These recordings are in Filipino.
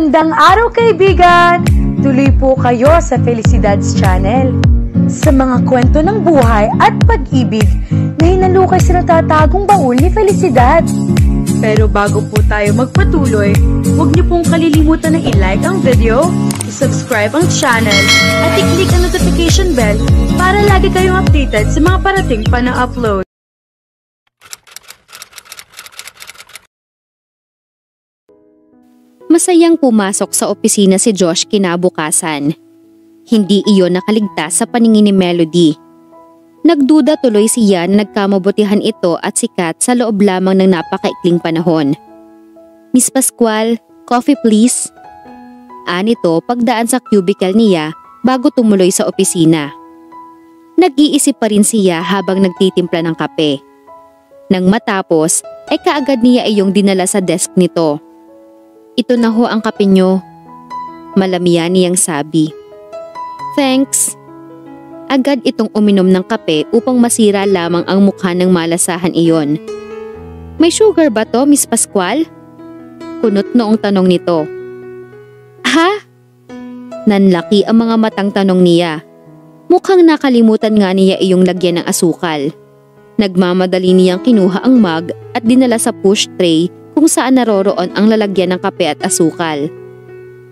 Magandang araw kaibigan! Tuloy po kayo sa Felicidad's Channel. Sa mga kwento ng buhay at pag-ibig na hinalukay sa natatagong baul ni Felicidad. Pero bago po tayo magpatuloy, huwag niyo pong kalilimutan na i-like ang video, i-subscribe ang channel, at i-click ang notification bell para lagi kayong updated sa mga parating pa na upload. Masayang pumasok sa opisina si Josh kinabukasan. Hindi iyon nakaligtas sa paningin ni Melody. Nagduda tuloy siya na nagkamabutihan ito at si Kat sa loob lamang ng napakaikling panahon. "Miss Pascual, coffee please." Anito pagdaan sa cubicle niya bago tumuloy sa opisina. Nag-iisip pa rin siya habang nagtitimpla ng kape. Nang matapos ay kaagad niya iyong dinala sa desk nito. "Ito na ho ang kape nyo," malamian niyang sabi. "Thanks." Agad itong uminom ng kape upang masira lamang ang mukha ng malasahan iyon. "May sugar ba to, Miss Pascual?" Kunot noong tanong nito. "Ha?" Nanlaki ang mga matang tanong niya. Mukhang nakalimutan nga niya iyong lagyan ng asukal. Nagmamadali niyang kinuha ang mug at dinala sa push tray kung saan naroroon ang lalagyan ng kape at asukal.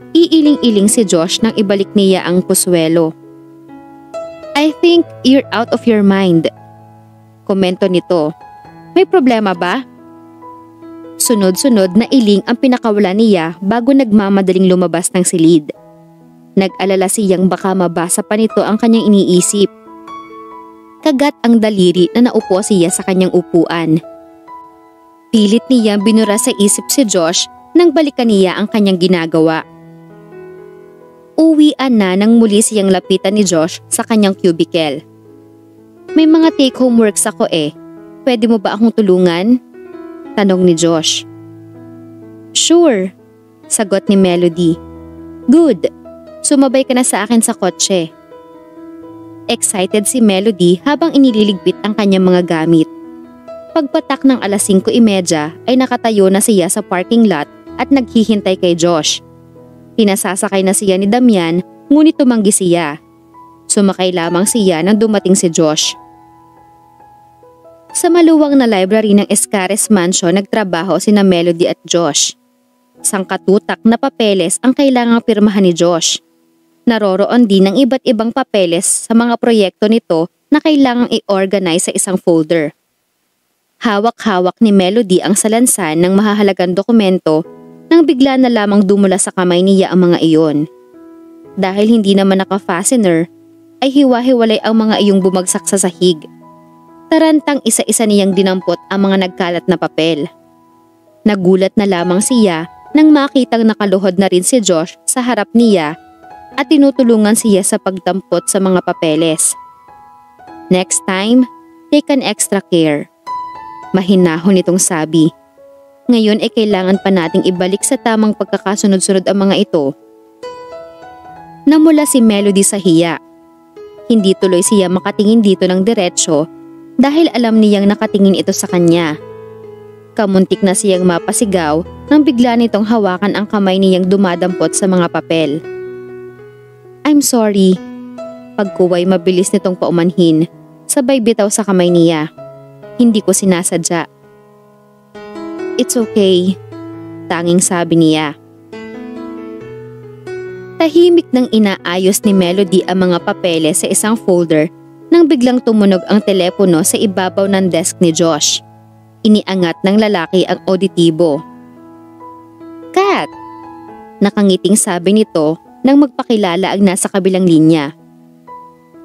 Iiling-iling si Josh nang ibalik niya ang kuswelo. "I think you're out of your mind." Komento nito. "May problema ba?" Sunod-sunod na iling ang pinakawala niya bago nagmamadaling lumabas ng silid. Nag-alala siyang baka mabasa pa nito ang kanyang iniisip. Kagat ang daliri na naupo siya sa kanyang upuan. Pilit niya binura sa isip si Josh nang balikan niya ang kanyang ginagawa. Uwian na nang muli siyang lapitan ni Josh sa kanyang cubicle. "May mga take-home works ako eh. Pwede mo ba akong tulungan?" Tanong ni Josh. "Sure," sagot ni Melody. "Good. Sumabay ka na sa akin sa kotse." Excited si Melody habang inililigpit ang kanyang mga gamit. Pagpatak ng alas 5:30 ay nakatayo na siya sa parking lot at naghihintay kay Josh. Pinasasakay na siya ni Damian ngunit tumanggi siya. Sumakay lamang siya nang dumating si Josh. Sa maluwang na library ng Escares Mansion nagtrabaho sina Melody at Josh. Sangkatutak na papeles ang kailangang pirmahan ni Josh. Naroroon din ang iba't ibang papeles sa mga proyekto nito na kailangang i-organize sa isang folder. Hawak-hawak ni Melody ang salansan ng mahahalagang dokumento nang bigla na lamang dumula sa kamay niya ang mga iyon. Dahil hindi naman naka-fastener, ay hiwa-hiwalay ang mga iyong bumagsak sa sahig. Tarantang isa-isa niyang dinampot ang mga nagkalat na papel. Nagulat na lamang siya nang makitang nakaluhod na rin si Josh sa harap niya at tinutulungan siya sa pagdampot sa mga papeles. "Next time, take an extra care." Mahinahon itong sabi. "Ngayon ay kailangan pa nating ibalik sa tamang pagkakasunod-sunod ang mga ito." Namula si Melody sa hiya. Hindi tuloy siya makatingin dito ng diretsyo dahil alam niyang nakatingin ito sa kanya. Kamuntik na siyang mapasigaw nang bigla nitong hawakan ang kamay niyang dumadampot sa mga papel. "I'm sorry." Pagkuway mabilis nitong paumanhin, sabay bitaw sa kamay niya. "Hindi ko sinasadya." "It's okay," tanging sabi niya. Tahimik nang inaayos ni Melody ang mga papeles sa isang folder nang biglang tumunog ang telepono sa ibabaw ng desk ni Josh. Iniangat ng lalaki ang auditibo. "Kat!" Nakangiting sabi nito nang magpakilala ang nasa kabilang linya.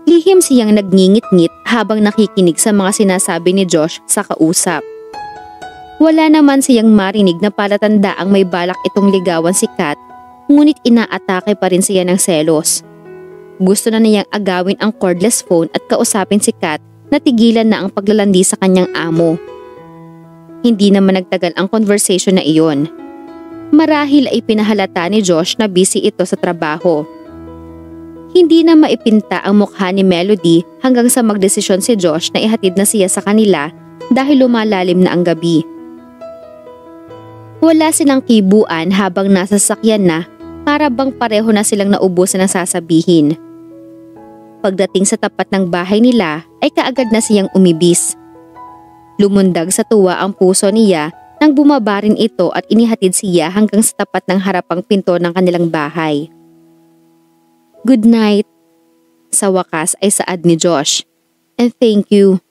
Lihim siyang nagngingit-ngit habang nakikinig sa mga sinasabi ni Josh sa kausap. Wala naman siyang marinig na palatandaang may balak itong ligawan si Kat, ngunit inaatake pa rin siya ng selos. Gusto na niyang agawin ang cordless phone at kausapin si Kat na tigilan na ang paglalandi sa kanyang amo. Hindi naman nagtagal ang conversation na iyon. Marahil ay pinahalata ni Josh na busy ito sa trabaho. Hindi na maipinta ang mukha ni Melody hanggang sa magdesisyon si Josh na ihatid na siya sa kanila dahil lumalalim na ang gabi. Wala silang kibuan habang nasa sasakyan na Para bang pareho na silang naubusan ng sasabihin. Pagdating sa tapat ng bahay nila ay kaagad na siyang umibis. Lumundag sa tuwa ang puso niya nang bumaba rin ito at inihatid siya hanggang sa tapat ng harapang pinto ng kanilang bahay. "Good night," sa wakas ay saad ni Josh. "And thank you.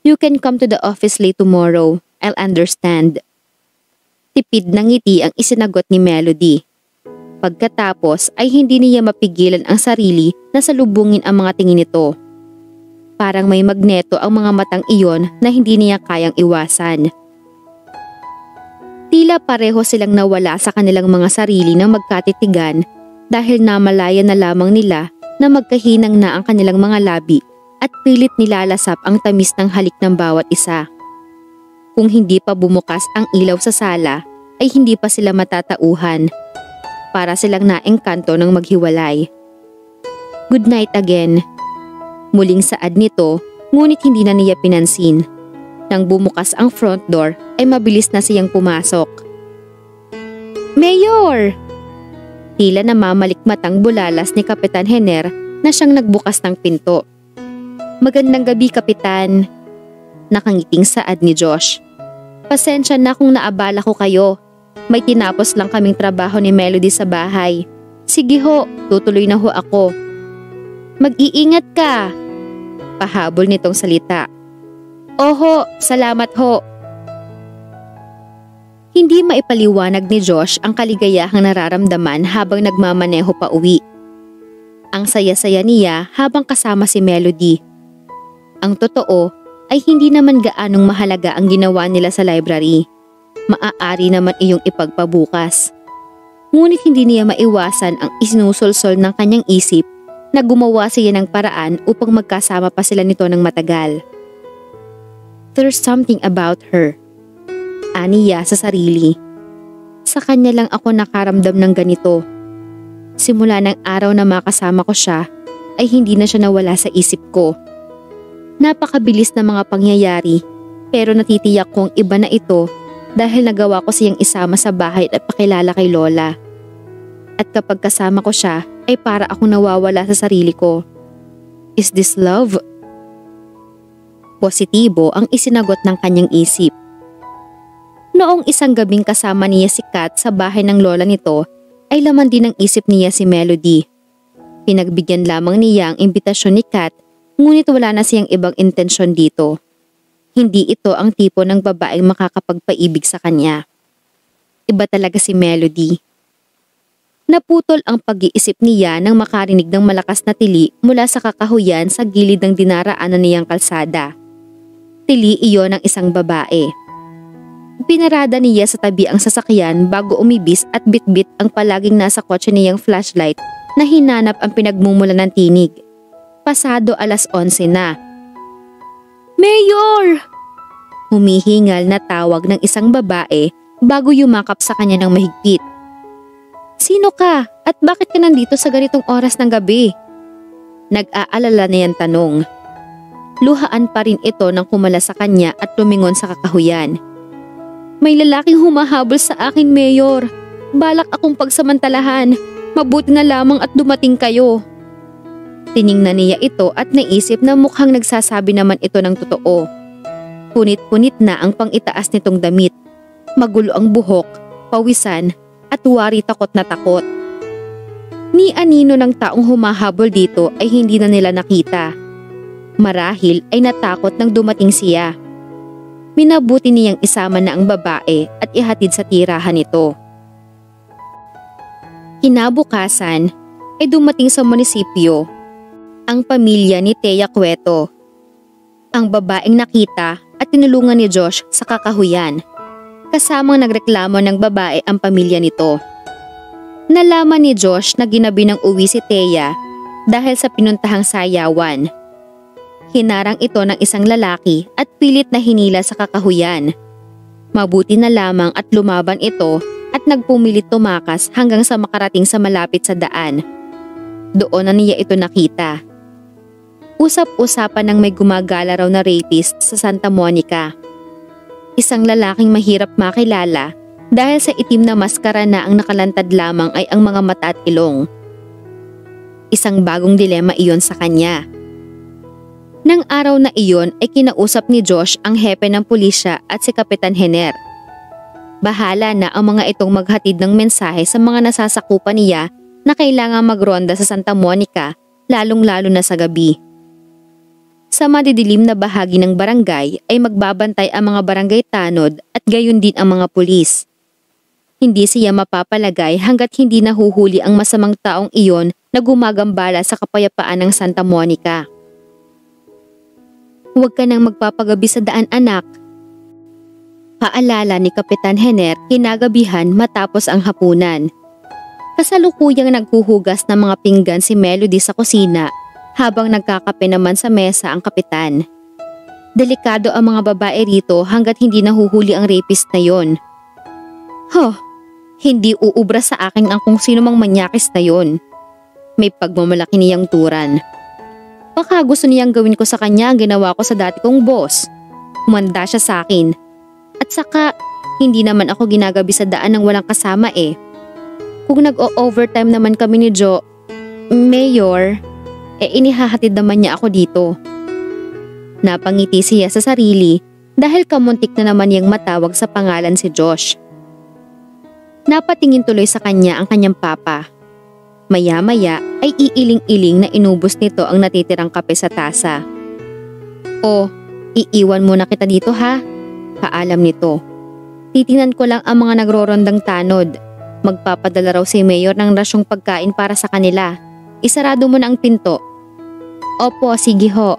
You can come to the office late tomorrow. I'll understand." Tipid ng ngiti ang isinagot ni Melody. Pagkatapos ay hindi niya mapigilan ang sarili na salubungin ang mga tingin nito. Parang may magneto ang mga matang iyon na hindi niya kayang iwasan. Tila pareho silang nawala sa kanilang mga sarili ng magkatitigan dahil namalaya na lamang nila na magkahinang na ang kanilang mga labi at pilit nilalasap ang tamis ng halik ng bawat isa. Kung hindi pa bumukas ang ilaw sa sala ay hindi pa sila matatauhan. Para silang naengkanto ng maghiwalay. "Good night again." Muling saad nito, ngunit hindi na niya pinansin. Nang bumukas ang front door ay mabilis na siyang pumasok. "Mayor!" Tila namamalikmatang bulalas ni Kapitan Henner na siyang nagbukas ng pinto. "Magandang gabi, Kapitan." Nakangiting saad ni Josh. "Pasensya na kung naabala ko kayo. May tinapos lang kaming trabaho ni Melody sa bahay. Sige ho, tutuloy na ho ako." "Mag-iingat ka." Pahabol nitong salita. "Oho, salamat ho." Hindi maipaliwanag ni Josh ang kaligayahang nararamdaman habang nagmamaneho pa uwi. Ang saya-saya niya habang kasama si Melody. Ang totoo ay hindi naman gaanong mahalaga ang ginawa nila sa library. Maaari naman iyong ipagpabukas. Ngunit hindi niya maiwasan ang isinusulsol ng kanyang isip na gumawa siya ng paraan upang magkasama pa sila nito ng matagal. "There's something about her," aniya sa sarili. "Sa kanya lang ako nakaramdam ng ganito. Simula ng araw na makasama ko siya ay hindi na siya nawala sa isip ko. Napakabilis na mga pangyayari pero natitiyak kong iba na ito dahil nagawa ko siyang isama sa bahay at pakilala kay Lola. At kapag kasama ko siya ay para akong nawawala sa sarili ko. Is this love?" Positibo ang isinagot ng kanyang isip. Noong isang gabing kasama niya si Kat sa bahay ng lola nito ay laman din ng isip niya si Melody. Pinagbigyan lamang niya ang imbitasyon ni Kat ngunit wala na siyang ibang intensyon dito. Hindi ito ang tipo ng babaeng makakapagpaibig sa kanya. Iba talaga si Melody. Naputol ang pag-iisip niya nang makarinig ng malakas na tili mula sa kakahuyan sa gilid ng dinaraanan niyang kalsada. Tili iyon ng isang babae. Pinarada niya sa tabi ang sasakyan bago umibis at bitbit ang palaging nasa kotse niyang flashlight na hinanap ang pinagmumulan ng tinig. Pasado 11:00 na. "Mayor!" Humihingal na tawag ng isang babae bago yumakap sa kanya ng mahigpit. "Sino ka at bakit ka nandito sa ganitong oras ng gabi?" Nag-aalala niyang tanong. Luhaan pa rin ito nang kumala sa kanya at lumingon sa kakahuyan. "May lalaking humahabol sa akin, Mayor. Balak akong pagsamantalahan. Mabuti na lamang at dumating kayo." Tiningnan niya ito at naisip na mukhang nagsasabi naman ito ng totoo. Punit-punit na ang pang-itaas nitong damit. Magulo ang buhok, pawisan at wari takot na takot. Ni anino ng taong humahabol dito ay hindi na nila nakita. Marahil ay natakot nang dumating siya. Minabuti niyang isama na ang babae at ihatid sa tirahan nito. Kinabukasan ay dumating sa munisipyo ang pamilya ni Thea Cueto. Ang babaeng nakita at tinulungan ni Josh sa kakahuyan. Kasamang nagreklamo ng babae ang pamilya nito. Nalaman ni Josh na ginabi ng uwi si Thea dahil sa pinuntahang sayawan. Hinarang ito ng isang lalaki at pilit na hinila sa kakahuyan. Mabuti na lamang at lumaban ito at nagpumilit tumakas hanggang sa makarating sa malapit sa daan. Doon na niya ito nakita. Usap-usapan ng may gumagala raw na rapist sa Santa Monica. Isang lalaking mahirap makilala dahil sa itim na maskara na ang nakalantad lamang ay ang mga mata at ilong. Isang bagong dilema iyon sa kanya. Nang araw na iyon ay kinausap ni Josh ang hepe ng pulisya at si Kapitan Henner. Bahala na ang mga itong maghatid ng mensahe sa mga nasasakupan niya na kailangan magronda sa Santa Monica, lalong-lalo na sa gabi. Sa madidilim na bahagi ng barangay ay magbabantay ang mga barangay tanod at gayon din ang mga pulis. Hindi siya mapapalagay hanggat hindi nahuhuli ang masamang taong iyon na gumagambala sa kapayapaan ng Santa Monica. "Huwag ka nang magpapagabi sa daan, anak." Paalala ni Kapitan Henner kinagabihan matapos ang hapunan. Kasalukuyang naghuhugas ng mga pinggan si Melody sa kusina habang nagkakape naman sa mesa ang kapitan. Delikado ang mga babae rito hanggat hindi nahuhuli ang rapist na yon. Hindi uubra sa akin ang kung sino mang manyakis na yon. May pagmamalaki niyang turan. Baka gusto niyang gawin ko sa kanya ang ginawa ko sa dati kong boss. Humanda siya sa akin. At saka, hindi naman ako ginagabi sa daan ng walang kasama eh. Kung nag-o-overtime naman kami ni Joe, Mayor, inihahatid naman niya ako dito. Napangiti siya sa sarili dahil kamuntik na naman niyang matawag sa pangalan si Josh. Napatingin tuloy sa kanya ang kanyang papa. Maya-maya ay iiling-iling na inubos nito ang natitirang kape sa tasa. "Oh, iiwan muna kita dito ha," paalam nito. "Titingnan ko lang ang mga nagrorondang tanod. Magpapadala raw si Mayor ng rasyong pagkain para sa kanila. Isarado mo na ang pinto." "Opo, sige ho."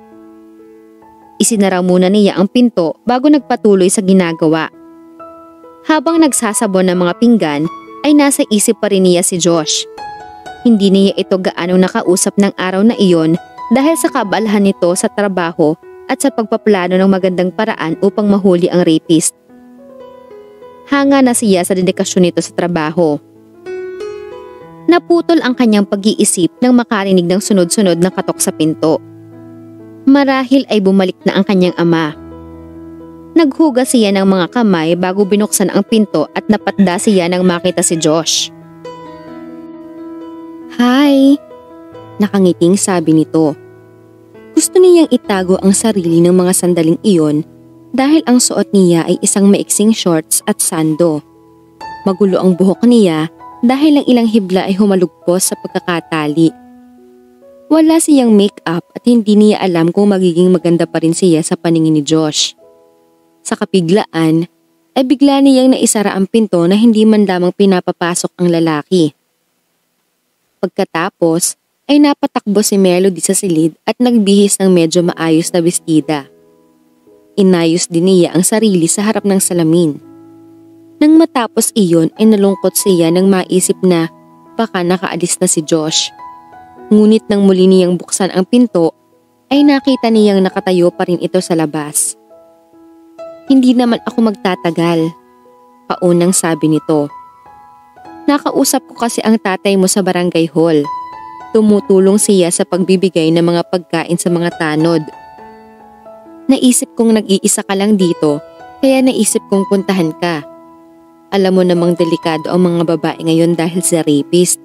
Isinara muna niya ang pinto bago nagpatuloy sa ginagawa. Habang nagsasabon ng mga pinggan ay nasa isip pa rin niya si Josh. Hindi niya ito gaano nakausap ng araw na iyon dahil sa kaabalahan nito sa trabaho at sa pagpaplano ng magandang paraan upang mahuli ang rapist. Hanga na siya sa dedikasyon nito sa trabaho. Naputol ang kanyang pag-iisip nang makarinig ng sunod-sunod na katok sa pinto. Marahil ay bumalik na ang kanyang ama. Naghugas siya ng mga kamay bago binuksan ang pinto at napatda siya nang makita si Josh. "Hi," nakangiting sabi nito. Gusto niyang itago ang sarili ng mga sandaling iyon dahil ang suot niya ay isang maiksing shorts at sando. Magulo ang buhok niya dahil ang ilang hibla ay humalugpos sa pagkakatali. Wala siyang make-up at hindi niya alam kung magiging maganda pa rin siya sa paningin ni Josh. Sa kapiglaan ay bigla niyang naisara ang pinto na hindi man lamang pinapapasok ang lalaki. Pagkatapos ay napatakbo si Melody sa silid at nagbihis ng medyo maayos na bestida. Inayos din niya ang sarili sa harap ng salamin. Nang matapos iyon ay nalungkot siya nang maisip na baka nakaalis na si Josh. Ngunit nang muli niyang buksan ang pinto ay nakita niyang nakatayo pa rin ito sa labas. "Hindi naman ako magtatagal," paunang sabi nito. "Nakausap ko kasi ang tatay mo sa barangay hall. Tumutulong siya sa pagbibigay ng mga pagkain sa mga tanod. Naisip kong nag-iisa ka lang dito, kaya naisip kong puntahan ka. Alam mo namang delikado ang mga babae ngayon dahil sa rapist."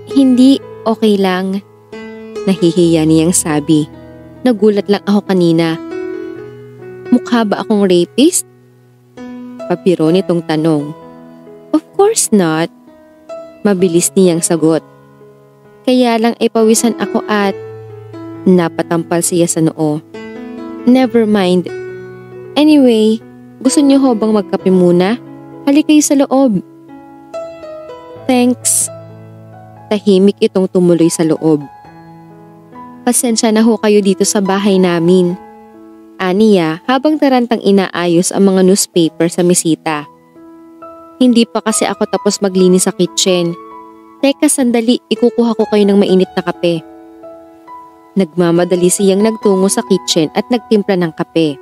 "Hindi, okay lang," nahihiya niyang sabi. "Nagulat lang ako kanina." "Mukha ba akong rapist?" Papiro nitong tanong. "Of course not," mabilis niyang sagot. "Kaya lang ay pawisan ako at..." Napatampal siya sa noo. "Never mind. Anyway, gusto niyo ho bang magkape muna? Halika kayo sa loob." "Thanks." Tahimik itong tumuloy sa loob. "Pasensya na ho kayo dito sa bahay namin," aniya habang tarantang inaayos ang mga newspaper sa mesita. "Hindi pa kasi ako tapos maglinis sa kitchen. Teka sandali, ikukuha ko kayo ng mainit na kape." Nagmamadali siyang nagtungo sa kitchen at nagtimpla ng kape.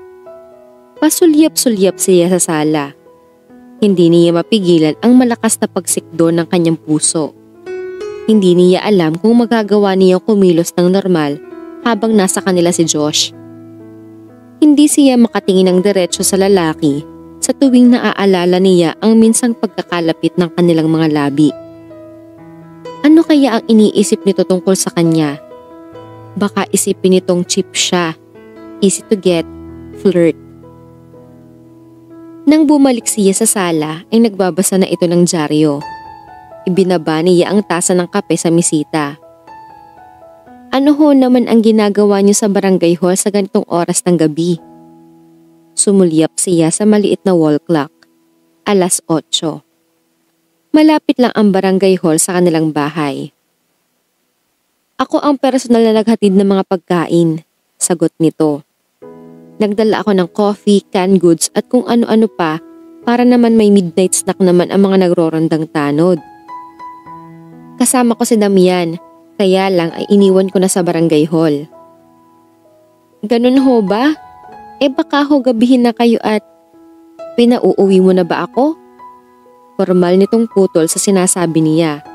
Pasulyap-sulyap siya sa sala. Hindi niya mapigilan ang malakas na pagsikdo ng kanyang puso. Hindi niya alam kung magagawa niyang kumilos ng normal habang nasa kanila si Josh. Hindi siya makatingin ng diretso sa lalaki sa tuwing naaalala niya ang minsang pagkakalapit ng kanilang mga labi. Ano kaya ang iniisip nito tungkol sa kanya? Baka isipin nitong cheap siya, easy to get, flirt. Nang bumalik siya sa sala ay nagbabasa na ito ng dyaryo. Ibinaba niya ang tasa ng kape sa mesita. Ano ho naman ang ginagawa niyo sa barangay hall sa ganitong oras ng gabi? Sumulyap siya sa maliit na wall clock. 8:00. Malapit lang ang barangay hall sa kanilang bahay. Ako ang personal na naghatid ng mga pagkain, sagot nito. Nagdala ako ng coffee, canned goods at kung ano-ano pa para naman may midnight snack naman ang mga nagrorondang tanod. Kasama ko si Damian, kaya lang ay iniwan ko na sa barangay hall. Ganun ho ba? Baka ho gabihin na kayo at pinauuwi mo na ba ako? Formal nitong putol sa sinasabi niya.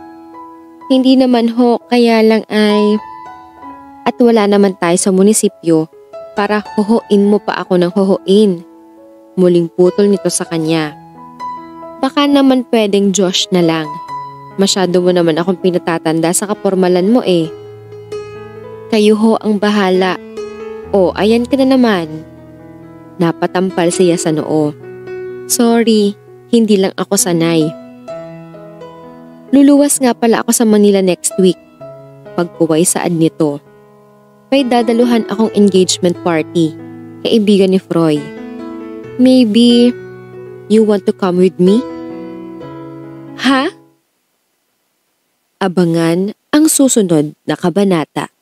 Hindi naman ho, kaya lang ay... At wala naman tayo sa munisipyo para hohoin mo pa ako ng hohoin. Muling putol nito sa kanya. Baka naman pwedeng Josh na lang. Masyado mo naman akong pinatatanda sa kapormalan mo eh. Kayo ho ang bahala. O, ayan ka na naman. Napatampal siya sa noo. Sorry, hindi lang ako sanay. Luluwas nga pala ako sa Manila next week. Pagkuway saad nito. May dadaluhan akong engagement party, kaibigan ni Froy. Maybe you want to come with me? Ha? Abangan ang susunod na kabanata.